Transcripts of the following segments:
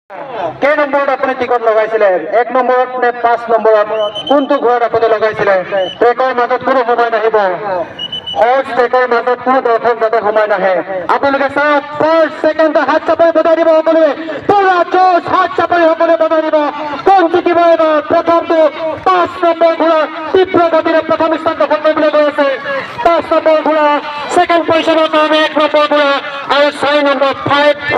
কেই নম্বৰত আপুনি টিকট লগাইছিলে 1 নম্বৰত নে 5 নম্বৰত কোনটো ঘৰত আপুনি লগাইছিলে ট্ৰেকৰ মাজত কোনো সময় নাহিব হৰ্চ ট্ৰেকৰ মাজত কোনো দৰ্শক যাতে সময় নাহে আপোনালোকে চাওক ফাৰ্ষ্ট ছেকেণ্ড হাত চাপৰি বজাই দিব সকলোৱে পুৰা জোচ হাত চাপৰি সকলোৱে বজাই দিব কোন জিকিব এবাৰ প্ৰথমটো 5 নম্বৰ ঘোঁৰা তীব্ৰ গতিৰে প্ৰথম স্থান দখল কৰিবলৈ গৈ আছে 5 নম্বৰ ঘোঁৰা ছেকেণ্ড পজিশ্যনৰ কাৰণে 1 নম্বৰ ঘোঁৰা আৰু 4 নম্বৰ 514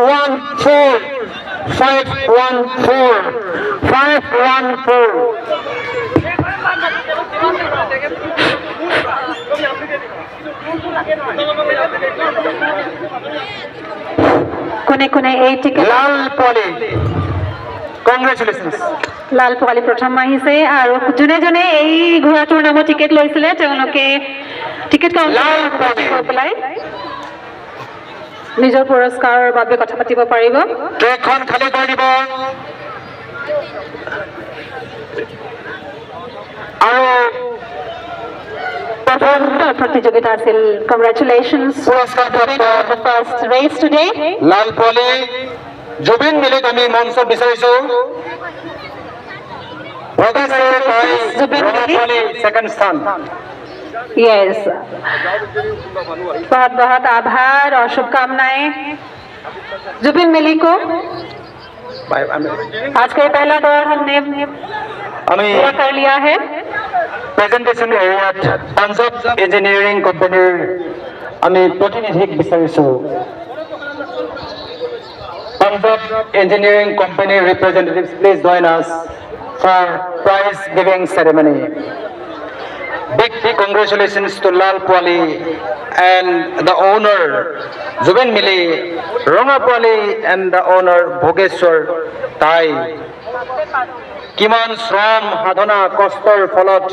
কোনে এই টিকেট লাল পলি কংগ্ৰেচুলেশ্যনছ লাল পোৱালি প্ৰথম আহিছে আৰু যোনে যোনে এই ঘোঁৰাটোৰ নামত টিকেট লৈছিলে তেওঁলোকে টিকেট কাউণ্টাৰ পেলাই নিজৰ পুৰস্কাৰৰ বাবে কথা পাতিব পাৰিব ট্ৰেকখন খালী কৰি দিব আৰু প্ৰথম প্ৰতিযোগিতা আছিল কংগ্ৰেচুলেশ্যনছ পুৰস্কাৰ the first race today লাল পলি জুবিন মিলিক আমি মঞ্চত বিচাৰিছো सेकंड स्थान यस बहुत बहुत आभार और शुभकामनाएं जुबिन मिली को आज का ये पहला दौर हमने पूरा कर लिया है प्रेजेंटेशन एरियात पंजाब इंजीनियरिंग कंपनीर আমি प्रतिनिधिक বিচাৰিছো Punjab engineering company representatives please join us for prize giving ceremony. Big congratulations to Lal Pwali and the owner Zubin Mili, Ronga Pwali and the owner Bhogeshwar Tai. Kiman Shram Hadhana Kostor Folot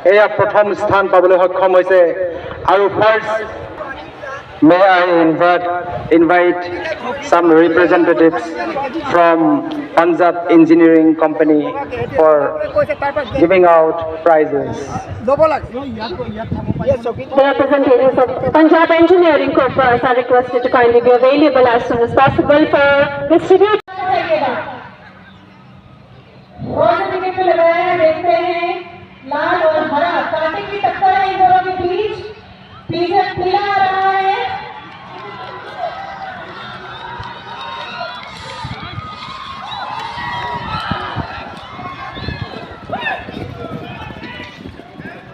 eya prothom sthan pabole hokkam hoise aru first may I invite some representatives from Punjab Engineering Company for giving out prizes. The representatives of Punjab Engineering Corporation are requested to kindly be available as soon as possible for distribution. देखते हैं लाल और हरा कांटे की टक्कर है इन दोनों के बीच पीछे पीला आ रहा है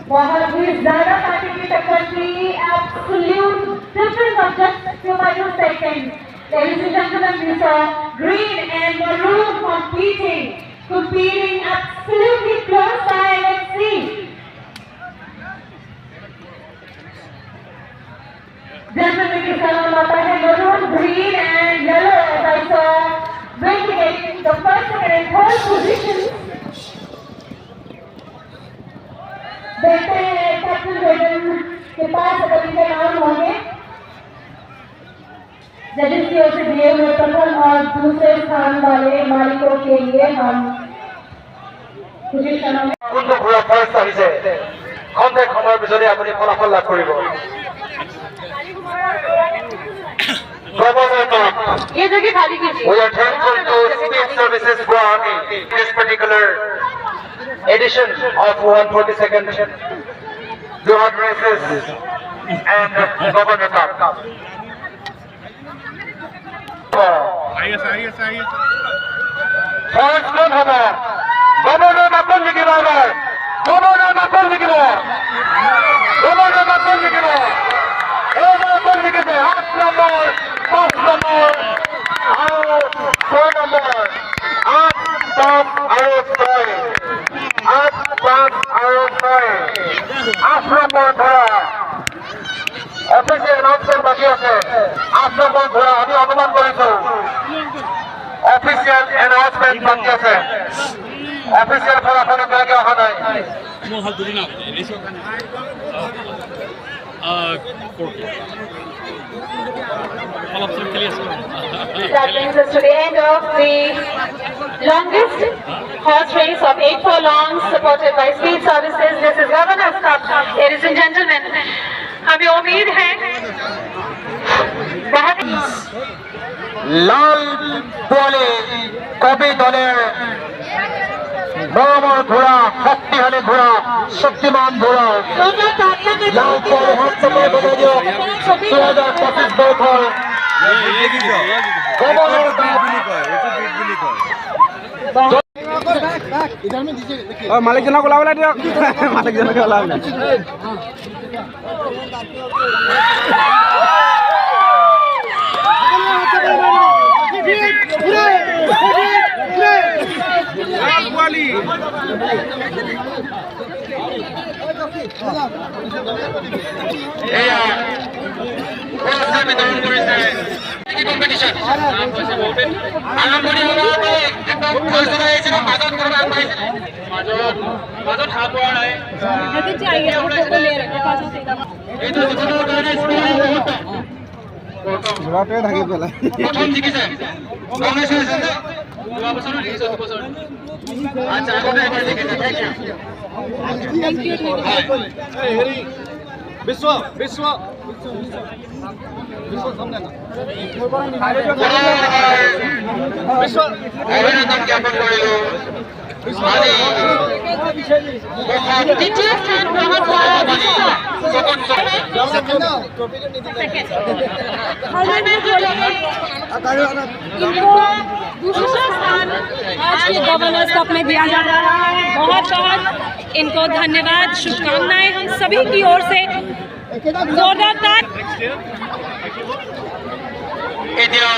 बहुत ही ज्यादा कांटे की टक्कर थी absolute difference of just few microseconds. Ladies and gentlemen, we saw green and maroon competing absolutely close by. Let's see. Gentlemen, we saw maroon, green and yellow as I saw winning the first, second and third position. देखते हैं captain vegan के पास अगर इनके नाम होंगे जजेस की ओर से दिए हुए प्रथम और दूसरे स्थान वाले मालिकों के लिए हम कुछ क्षणों में फर्स्ट আহিছে কন্টেক্ট সময়ৰ পিছতে আপুনি ফলাফল লাভ কৰিব ये जगह खाली कीजिए We are thankful to Speed Services Guwahati this particular edition of 142nd Johor races and Governor Cup. First one hoba Governor Makon likibo ebar Governor Makon likibo Governor Makon likibo Makon likise 8 number 5 number আৰু 6 number 8 5 আৰু 6 8 5 আৰু 6 8 number ধৰা official announcement বাকি আছে 8 number ধৰা আমি অনুমান কৰিছো অফিচিয়েল এনাউন্সমেন্ট বাকি আছে অফিচিয়েল ফলাফল এতিয়ালৈকে অহা নাই That brings us to the end of the longest horse race of 8 furlongs supported by Speed Services. This is Governor's Cup. Ladies and gentlemen, हमें उम्मीद है बहुत লাল বলে কবি দলের মরমর ঘোড়া, শক্তিশালী ঘোড়া, শক্তিমান ঘোড়া লাল বল হাত করে বলে দিও 2025 বছর কমলের মালিক জনক ওলাবলৈ দিয়ক মালিক জনকে ওলাবলৈ এয়া পুৰস্কাৰ বিতৰণ কৰিছে কম্পিটিশ্যন আৰম্ভণি হ'ব একদম ফাৰ্ষ্ট আহিছে মাজত কোনোবা আগবাঢ়িছে মাজত হাত পোৱা নাই এইটো জীৱনৰ কাৰণে স্মৰণীয় মুহূৰ্ত ঘোঁৰাটোৱে ঢাকি পেলাই প্ৰথম জিকিছে কংগ্ৰেছ হৈছে যে যোৱা বছৰো জিকিছে দুবছৰ আচ্ছা আগতে এবাৰ জিকিছে থেংক ইউ বিশ্ব বিশ্ব অভিনন্দন জ্ঞাপন কৰিলো আজি দ্বিতীয় স্থান গ্ৰহণ কৰা इनको दूसरा स्थान आज के गवर्नर्स कप में दिया जा रहा है। बहुत बहुत इनको धन्यवाद, शुभकामनाएं हम सभी की ओर से। जोरदार এতিয়া